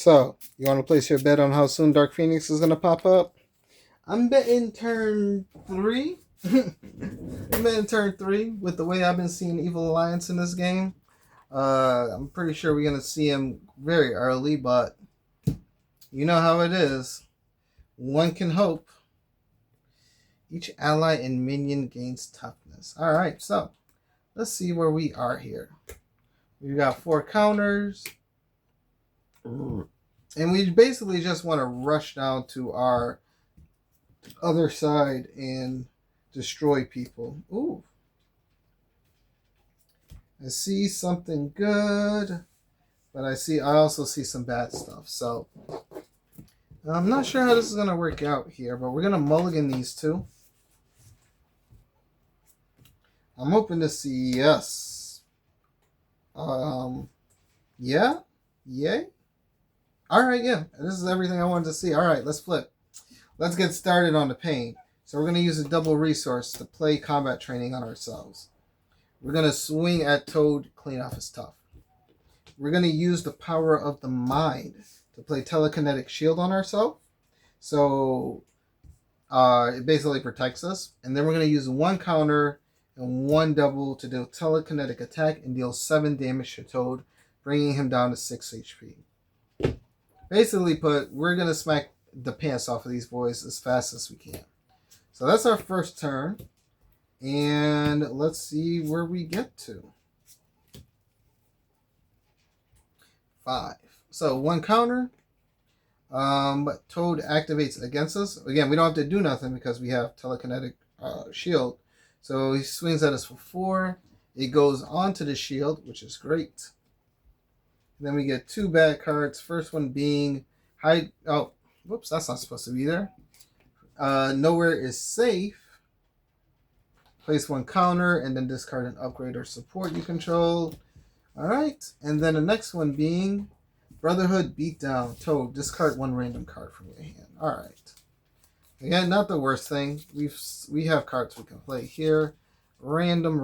So, you want to place your bet on how soon Dark Phoenix is going to pop up? I'm betting turn 3. I'm betting turn 3 with the way I've been seeing Evil Alliance in this game. I'm pretty sure we're going to see him very early, but you know how it is. One can hope. Each ally and minion gains toughness. Alright, so let's see where we are here. We've got 4 counters. And we basically just want to rush down to our other side and destroy people. Ooh. I see something good, but I also see some bad stuff. So I'm not sure how this is going to work out here, but we're going to mulligan these two. I'm hoping to see yes. Yeah? Yay? Alright, yeah. This is everything I wanted to see. Alright, let's flip. Let's get started on the pain. So we're going to use a double resource to play combat training on ourselves. We're going to swing at Toad, clean off his tough. We're going to use the power of the mind to play telekinetic shield on ourselves. So it basically protects us. And then we're going to use 1 counter and 1 double to deal telekinetic attack and deal 7 damage to Toad, bringing him down to 6 HP. Basically put, we're going to smack the pants off of these boys as fast as we can. So that's our first turn. And let's see where we get to. 5. So 1 counter. But Toad activates against us. Again, we don't have to do nothing because we have telekinetic shield. So he swings at us for 4. It goes onto the shield, which is great. Then we get 2 bad cards. First one being hide. Oh, whoops, that's not supposed to be there. Nowhere is safe. Place 1 counter and then discard an upgrade or support you control. Alright. And then the next one being Brotherhood Beatdown. Toad, discard 1 random card from your hand. Alright. Again, not the worst thing. We have cards we can play here. Random.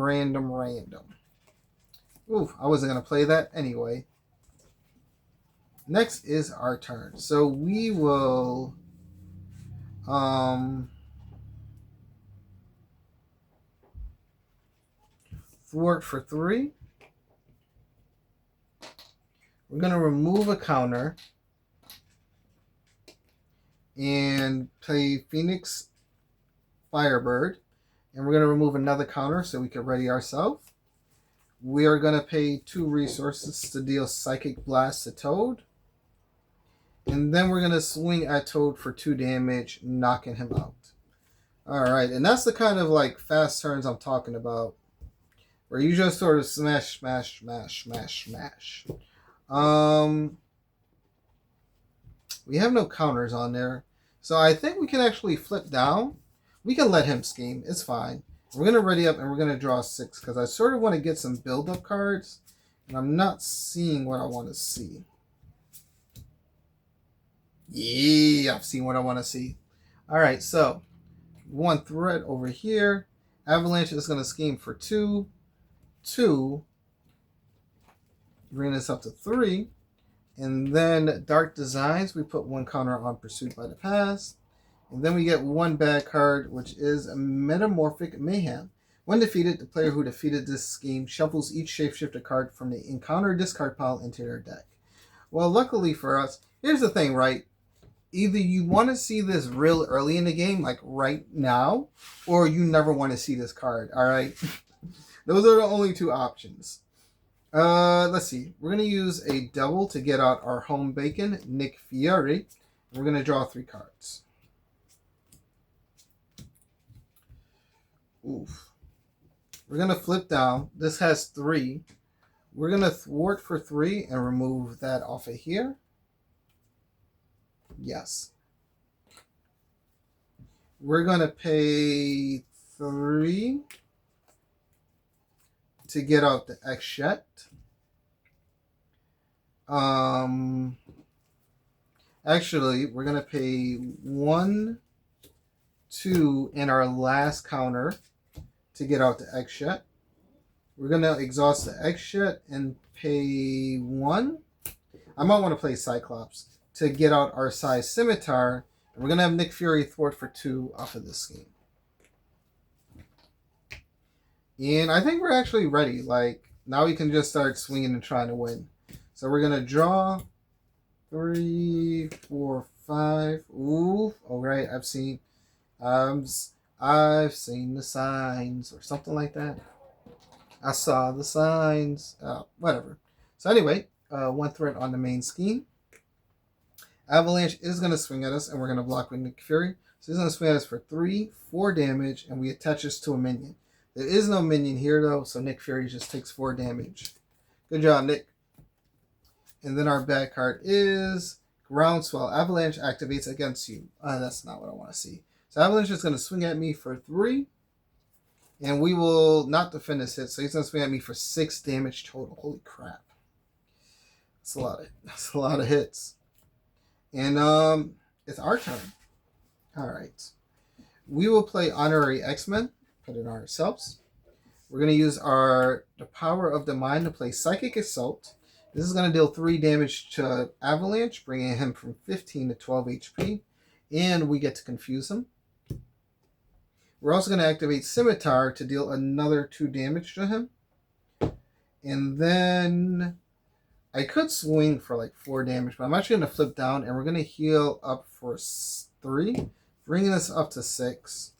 Ooh, I wasn't going to play that anyway. Next is our turn. So we will thwart for 3. We're going to remove a counter and play Phoenix Firebird. And we're going to remove another counter so we can ready ourselves. We are going to pay 2 resources to deal Psychic Blast to Toad. And then we're going to swing at Toad for 2 damage, knocking him out. Alright, and that's the kind of like fast turns I'm talking about. Where you just sort of smash. We have no counters on there. So I think we can actually flip down. We can let him scheme. It's fine. We're going to ready up and we're going to draw 6. Because I sort of want to get some build-up cards. And I'm not seeing what I want to see. Yeah, I've seen what I want to see. Alright, so 1 threat over here. Avalanche is going to scheme for 2. 2. Bring this up to 3. And then Dark Designs, we put 1 counter on Pursued by the Past. And then we get 1 bad card, which is Metamorphic Mayhem. When defeated, the player who defeated this scheme shuffles each shapeshifter card from the encounter discard pile into their deck. Well, luckily for us, here's the thing, right? Either you want to see this real early in the game, like right now, or you never want to see this card, alright? Those are the only 2 options. Let's see. We're going to use a double to get out our home bacon, Nick Fury. We're going to draw 3 cards. Oof. We're going to flip down. This has 3. We're going to thwart for 3 and remove that off of here. Yes. We're going to pay 3 to get out the X-Shet. Actually, we're going to pay 1, 2 in our last counter to get out the X-Shet. We're going to exhaust the X-Shet and pay 1. I might want to play Cyclops to get out our size Scimitar. And we're going to have Nick Fury thwart for 2 off of this game. And I think we're actually ready. Like, now we can just start swinging and trying to win. So we're going to draw 3, 4, 5. Ooh, all right. I've seen the signs or something like that. I saw the signs. Whatever. So anyway, 1 threat on the main scheme. Avalanche is going to swing at us, and we're going to block with Nick Fury. So he's going to swing at us for 3, 4 damage, and we attach this to a minion. There is no minion here, though, so Nick Fury just takes 4 damage. Good job, Nick. And then our bad card is Groundswell. Avalanche activates against you. That's not what I want to see. So Avalanche is going to swing at me for 3. And we will not defend this hit. So he's going to swing at me for 6 damage total. Holy crap. That's a lot of hits. And it's our turn. Alright. We will play Honorary X-Men. Put it on ourselves. We're going to use the Power of the Mind to play Psychic Assault. This is going to deal 3 damage to Avalanche, bringing him from 15 to 12 HP. And we get to confuse him. We're also going to activate Scimitar to deal another 2 damage to him. And then I could swing for like 4 damage, but I'm actually going to flip down and we're going to heal up for 3, bringing this up to 6.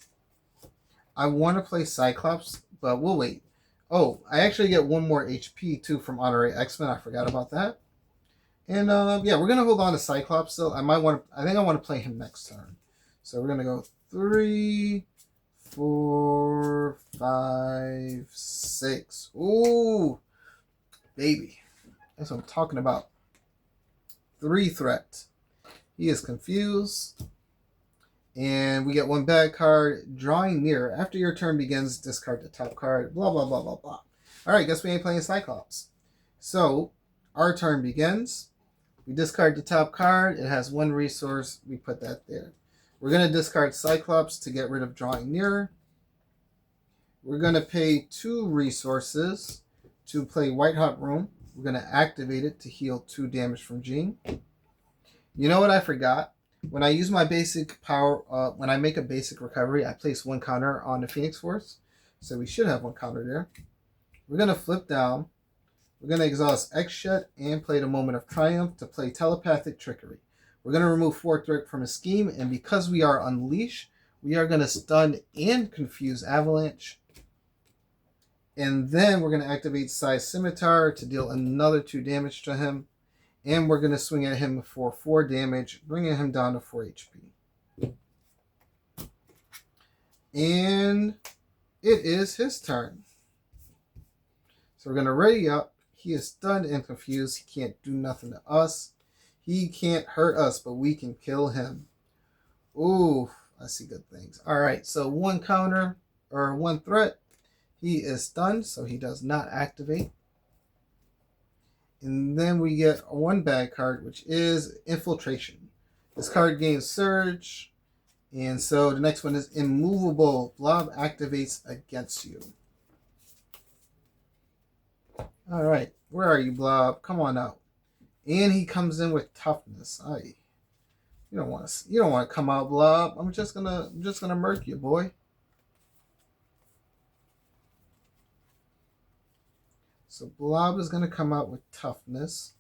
I want to play Cyclops, but we'll wait. Oh, I actually get 1 more HP too from Honorary X-Men. I forgot about that. And yeah, we're going to hold on to Cyclops still. I think I want to play him next turn. So we're going to go 3, 4, 5, 6. Ooh, baby. That's what I'm talking about. 3 threat. He is confused. And we get 1 bad card. Drawing near. After your turn begins, discard the top card. Blah, blah, blah, blah, blah. Alright, guess we ain't playing Cyclops. So, our turn begins. We discard the top card. It has 1 resource. We put that there. We're going to discard Cyclops to get rid of Drawing Near. We're going to pay 2 resources to play White Hot Room. We're going to activate it to heal 2 damage from Jean. You know what I forgot? When I use my basic power, when I make a basic recovery, I place 1 counter on the Phoenix Force. So we should have 1 counter there. We're going to flip down. We're going to exhaust X-Shed and play the Moment of Triumph to play Telepathic Trickery. We're going to remove 4 threat from a scheme, and because we are Unleash, we are going to stun and confuse Avalanche. And then we're going to activate Size Scimitar to deal another 2 damage to him. And we're going to swing at him for 4 damage, bringing him down to 4 HP. And it is his turn. So we're going to ready up. He is stunned and confused. He can't do nothing to us. He can't hurt us, but we can kill him. Ooh, I see good things. All right, so 1 counter, or 1 threat. He is stunned, so he does not activate. And then we get 1 bad card, which is Infiltration. This card gains Surge. And so the next one is Immovable. Blob activates against you. Alright, where are you, Blob? Come on out. And he comes in with Toughness. You don't want to come out, Blob. I'm just gonna murk you, boy. So Blob is going to come out with Toughness.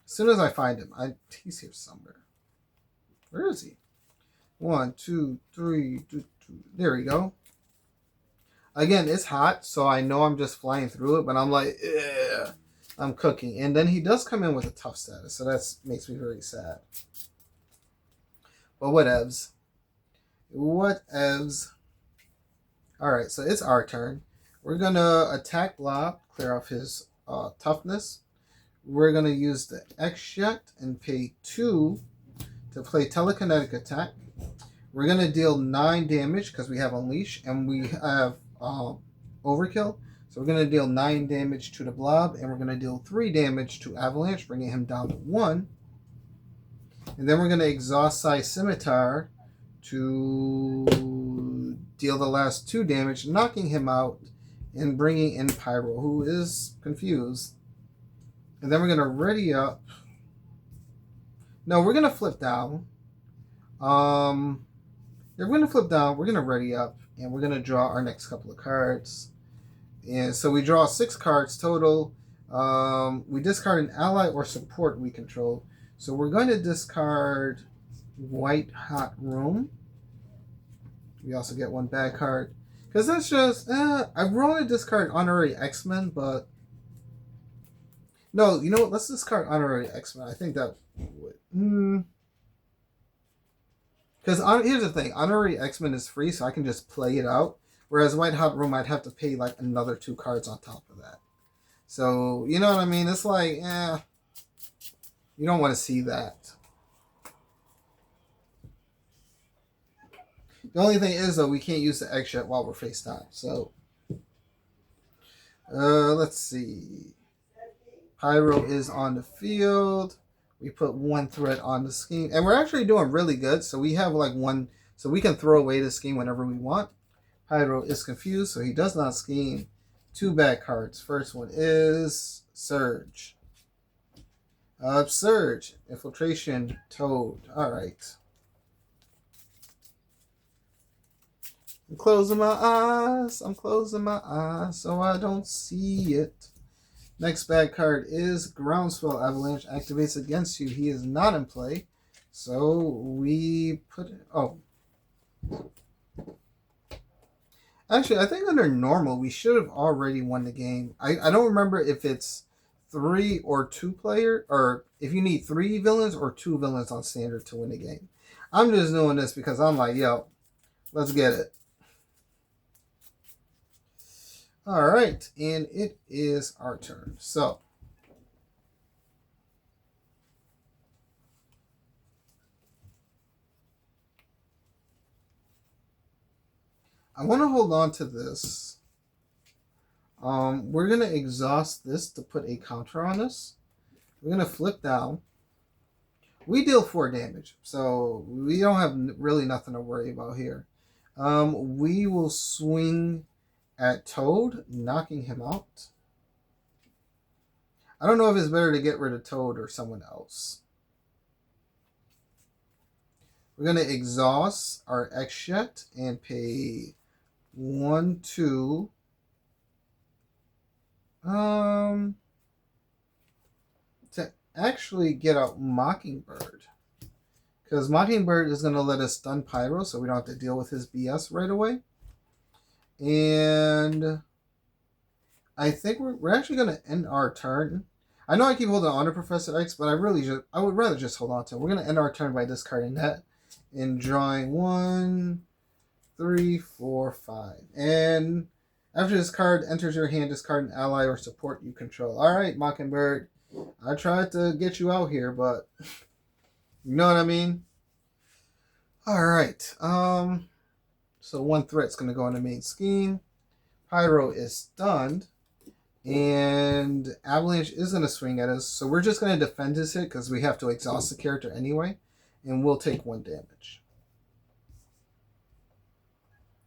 As soon as I find him, he's here somewhere. Where is he? 1, 2, 3, 2. There we go. Again, it's hot, so I know I'm just flying through it, but I'm like, ugh, I'm cooking. And then he does come in with a tough status, so that makes me very sad. But whatevs. Whatevs. Alright, so it's our turn. We're going to attack Blob, clear off his toughness. We're going to use the X-Shed and pay 2 to play Telekinetic Attack. We're going to deal 9 damage because we have Unleash and we have Overkill. So we're going to deal 9 damage to the Blob and we're going to deal 3 damage to Avalanche, bringing him down to 1. And then we're going to exhaust Size Scimitar to deal the last 2 damage, knocking him out and bringing in Pyro, who is confused. And then we're going to ready up. No, we're going to flip down. Yeah, we're going to flip down. We're going to ready up. And we're going to draw our next couple of cards. And so we draw 6 cards total. We discard an ally or support we control. So we're going to discard White Hot Room. We also get 1 bad card. Because that's just, I want to discard Honorary X-Men, but... No, you know what? Let's discard Honorary X-Men. I think that would... Because here's the thing. Honorary X-Men is free, so I can just play it out. Whereas White Hot Room, I'd have to pay like another 2 cards on top of that. So, you know what I mean? It's like, you don't want to see that. The only thing is, though, we can't use the X yet while we're face time. So, let's see. Pyro is on the field. We put 1 threat on the scheme. And we're actually doing really good. So we have like 1. So we can throw away the scheme whenever we want. Pyro is confused, so he does not scheme. 2 bad cards. First one is Surge. Surge. Infiltration. Toad. Alright. I'm closing my eyes. I'm closing my eyes so I don't see it. Next bad card is Groundswell Avalanche. Activates against you. He is not in play. So we put... Oh. Actually, I think under normal, we should have already won the game. I don't remember if it's 3 or 2 player, or if you need 3 villains or 2 villains on standard to win the game. I'm just doing this because I'm like, yo, let's get it. All right, and it is our turn. So, I want to hold on to this. We're going to exhaust this to put a counter on this. We're going to flip down. We deal 4 damage, so we don't have really nothing to worry about here. We will swing at Toad, knocking him out. I don't know if it's better to get rid of Toad or someone else. We're going to exhaust our X-Jet and pay 1, 2. To actually get out Mockingbird. Because Mockingbird is going to let us stun Pyro, so we don't have to deal with his BS right away. And I think we're actually going to end our turn. I know I keep holding on to Professor X, but I would rather just hold on to him. We're going to end our turn by discarding that and drawing 1, 3, 4, 5. And after this card enters your hand, discard an ally or support you control. All right, Mockingbird. I tried to get you out here, but you know what I mean? All right. So 1 threat's going to go on the main scheme. Pyro is stunned. And Avalanche is going to swing at us. So we're just going to defend his hit because we have to exhaust the character anyway. And we'll take 1 damage.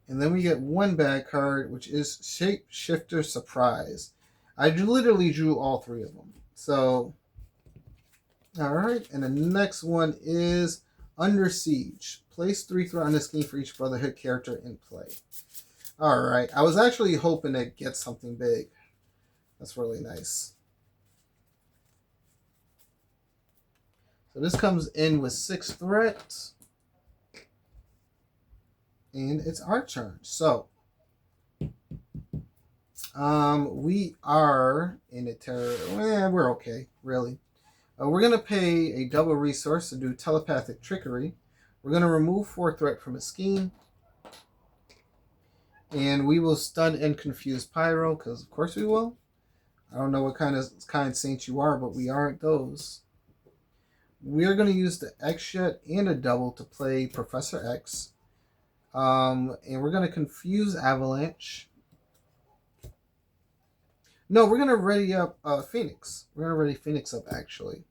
And then we get 1 bad card, which is Shapeshifter Surprise. I literally drew all 3 of them. So, alright. And the next one is Under Siege. Place 3 threat on the scheme for each Brotherhood character in play. Alright. I was actually hoping to get something big. That's really nice. So this comes in with 6 threats. And it's our turn. So, we are in a terror. We're okay, really. We're going to pay a double resource to do telepathic trickery. We're going to remove 4 threat from a scheme. And we will stun and confuse Pyro, because of course we will. I don't know what kind saint you are, but we aren't those. We are going to use the X-Jet and a double to play Professor X. And we're going to confuse Avalanche. No, we're going to ready up Phoenix. We're going to ready Phoenix up, actually.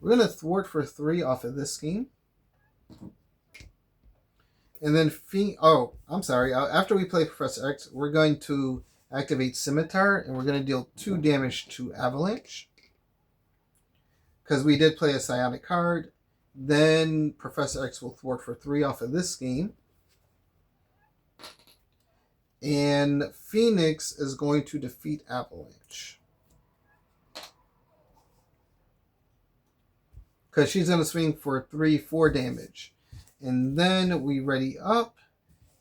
We're going to thwart for 3 off of this scheme. And then, I'm sorry. After we play Professor X, we're going to activate Scimitar, and we're going to deal 2 damage to Avalanche. because we did play a psionic card. Then Professor X will thwart for 3 off of this scheme. And Phoenix is going to defeat Avalanche. Because she's going to swing for 3/4 damage. And then we ready up.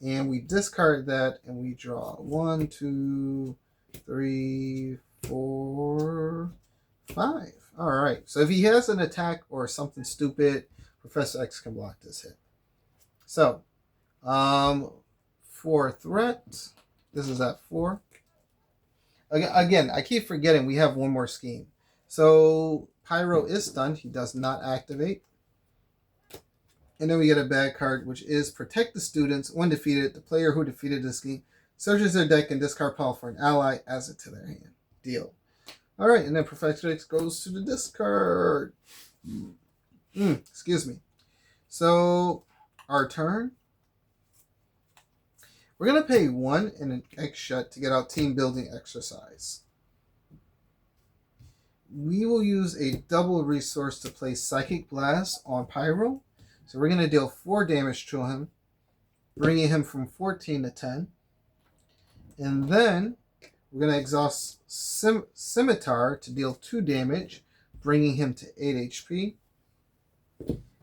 And we discard that. And we draw 1, 2, 3, 4, 5. Alright. So if he has an attack or something stupid, Professor X can block this hit. So, for threat, this is at 4. Again, I keep forgetting we have one more scheme. So Pyro is stunned. He does not activate. And then we get a bad card, which is Protect the Students. When defeated, the player who defeated this scheme searches their deck and discard power for an ally, adds it to their hand. Deal. Alright, and then Professor X goes to the discard. Excuse me. So, our turn. We're going to pay 1 and an X shot to get out team building exercise. We will use a double resource to play Psychic Blast on Pyro. So we're going to deal 4 damage to him, bringing him from 14 to 10. And then we're going to exhaust Scimitar to deal 2 damage, bringing him to 8 HP.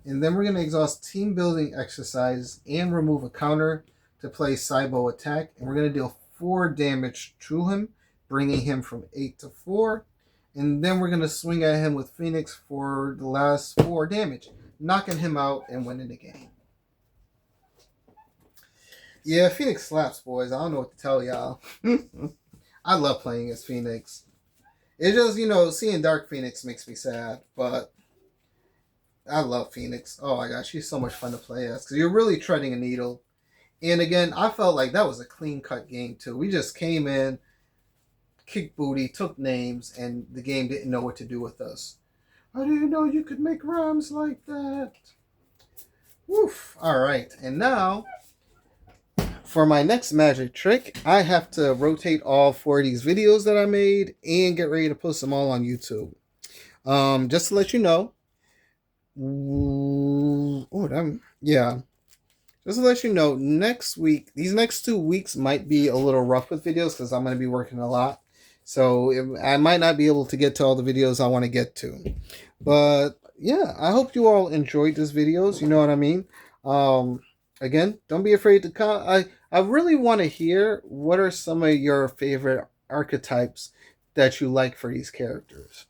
And then we're going to exhaust Team Building Exercise and remove a counter to play Cybo Attack. And we're going to deal 4 damage to him, bringing him from 8 to 4. And then we're going to swing at him with Phoenix for the last 4 damage, knocking him out and winning the game. Yeah, Phoenix slaps, boys. I don't know what to tell y'all. I love playing as Phoenix. It just, seeing Dark Phoenix makes me sad, but I love Phoenix. Oh my gosh, she's so much fun to play as because you're really treading a needle. And again, I felt like that was a clean-cut game too. We just came in, kicked booty, took names, and the game didn't know what to do with us. I didn't know you could make rhymes like that. Woof. Alright, and now, for my next magic trick, I have to rotate all 4 of these videos that I made and get ready to post them all on YouTube. Just to let you know, just to let you know, next week, these next 2 weeks might be a little rough with videos because I'm going to be working a lot. So I might not be able to get to all the videos I want to get to. But yeah, I hope you all enjoyed these videos. You know what I mean? Again, don't be afraid to comment. I really want to hear what are some of your favorite archetypes that you like for these characters.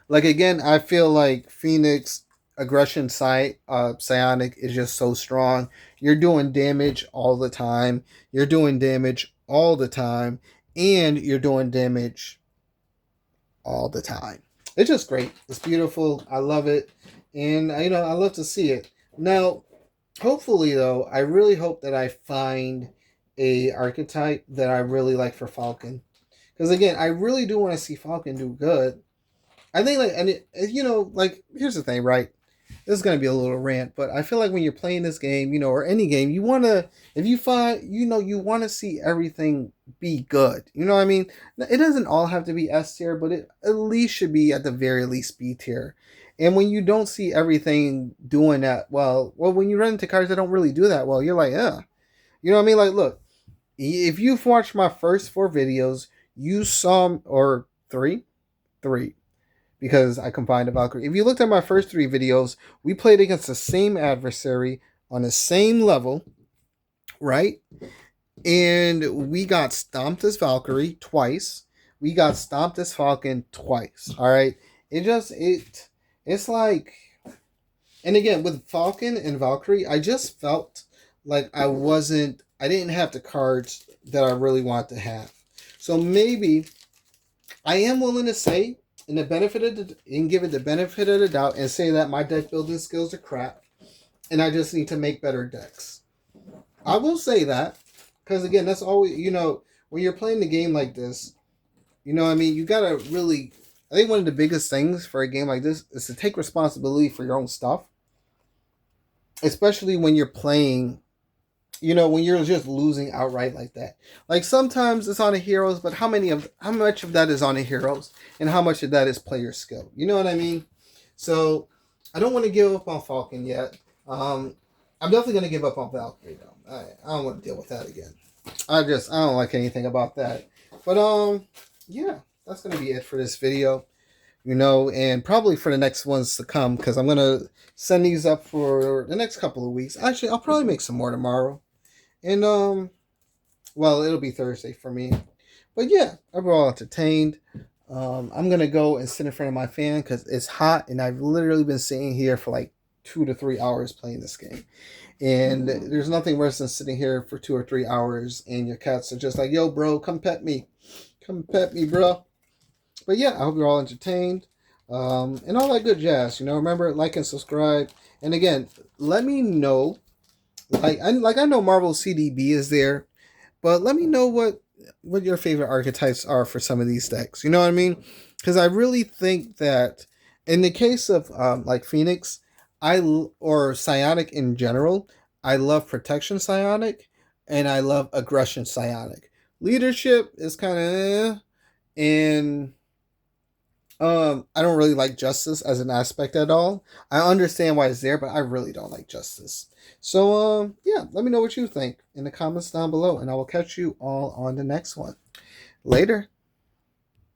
Like, again, I feel like Phoenix aggression psionic is just so strong. You're doing damage all the time. You're doing damage all the time. And you're doing damage all the time. It's just great. It's beautiful. I love it. And, I love to see it. Now, hopefully, though, I really hope that I find a archetype that I really like for Falcon. Because, again, I really do want to see Falcon do good. I think, here's the thing, right? This is going to be a little rant, but I feel like when you're playing this game, or any game, you want to, if you find, you want to see everything be good. You know what I mean? It doesn't all have to be S tier, but it at least should be at the very least B tier. And when you don't see everything doing that well, when you run into cards that don't really do that well, you're like, yeah. You know what I mean? Like, look, if you've watched my first 4 videos, you saw, or 3, because I combined the Valkyrie. If you looked at my first 3 videos, we played against the same adversary on the same level, right? And we got stomped as Valkyrie twice. We got stomped as Falcon twice. All right. It's like, and again, with Falcon and Valkyrie, I just felt like I didn't have the cards that I really want to have. So maybe I am willing to say, and give it the benefit of the doubt and say that my deck building skills are crap and I just need to make better decks. I will say that because, again, that's always, when you're playing the game like this, you gotta really, I think one of the biggest things for a game like this is to take responsibility for your own stuff, especially when you're playing, when you're just losing outright like that. Like, sometimes it's on the heroes, but how much of that is on the heroes and how much of that is player skill? You know what I mean? So I don't want to give up on Falcon yet. I'm definitely going to give up on Valkyrie though. I don't want to deal with that again. I don't like anything about that. But yeah, that's going to be it for this video. And probably for the next ones to come, because I'm going to send these up for the next couple of weeks. Actually, I'll probably make some more tomorrow. And well, it'll be Thursday for me. But yeah, overall entertained. I'm gonna go and sit in front of my fan because it's hot, and I've literally been sitting here for like 2 to 3 hours playing this game. And there's nothing worse than sitting here for 2 or 3 hours, and your cats are just like, "Yo, bro, come pet me, bro." But yeah, I hope you're all entertained, and all that good jazz. Remember, like and subscribe. And again, let me know. I know Marvel CDB is there, but let me know what your favorite archetypes are for some of these decks. You know what I mean? Because I really think that in the case of like Phoenix, or Psionic in general, I love Protection Psionic, and I love Aggression Psionic. Leadership is kind of and I don't really like Justice as an aspect at all. I understand why it's there, but I really don't like Justice. So yeah, let me know what you think in the comments down below, and I will catch you all on the next one. Later.